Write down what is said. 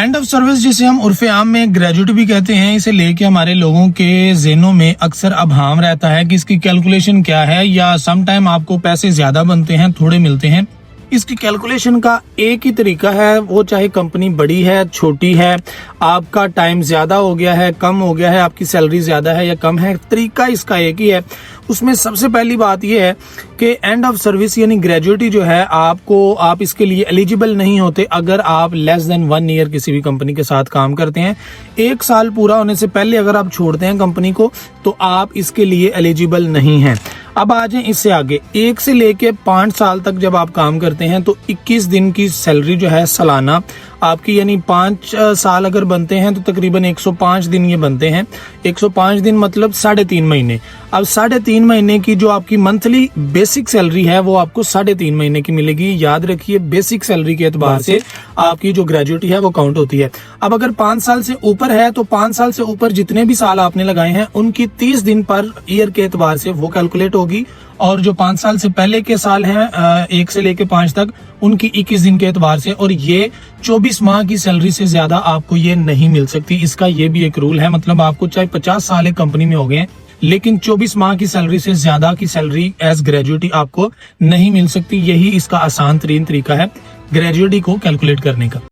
End of service जिसे हम उर्फे आम में ग्रेजुएटी भी कहते हैं, इसे लेके हमारे लोगों के ज़हनों में अक्सर अभाम रहता है कि इसकी कैलकुलेशन क्या है, या सम टाइम आपको पैसे ज्यादा बनते हैं थोड़े मिलते हैं। इसकी कैलकुलेशन का एक ही तरीका है, वो चाहे कंपनी बड़ी है छोटी है, आपका टाइम ज्यादा हो गया है कम हो गया है, आपकी सैलरी ज्यादा है या कम है, तरीका इसका एक ही है। उसमें सबसे पहली बात यह है कि एंड ऑफ सर्विस यानी ग्रेजुएटी जो है आप इसके लिए एलिजिबल नहीं होते अगर आप लेस देन 1 ईयर किसी भी कंपनी के साथ काम करते हैं। 1 साल पूरा होने से पहले अगर आप छोड़ते हैं कंपनी को तो आप इसके लिए एलिजिबल नहीं हैं। अब आ जाए इससे आगे, 1 से लेके 5 साल तक जब आप काम करते हैं तो 21 दिन की सैलरी जो है सालाना आपकी, यानी 5 साल अगर बनते हैं तो तकरीबन 105 दिन ये बनते हैं। 105 दिन मतलब 3.5 महीने। अब 3.5 महीने की जो आपकी मंथली बेसिक सैलरी है वो आपको 3.5 महीने की मिलेगी। याद रखिए, बेसिक सैलरी के एतबार से आपकी जो ग्रेजुएटी है वो काउंट होती है। अब अगर 5 साल से ऊपर है तो 5 साल से ऊपर जितने भी साल आपने लगाए हैं उनकी 30 दिन पर ईयर के एतबार से वो कैलकुलेट होगी, और जो 5 साल से पहले के साल हैं 1 से लेके 5 तक उनकी 21 दिन के एतबार से। और ये 24 माह की सैलरी से ज्यादा आपको ये नहीं मिल सकती। इसका ये भी एक रूल है, मतलब आपको चाहे 50 साल एक कंपनी में हो गए लेकिन 24 माह की सैलरी से ज्यादा की सैलरी एज ग्रेजुएटी आपको नहीं मिल सकती। यही इसका आसान तरीन तरीका है ग्रेजुएटी को कैलकुलेट करने का।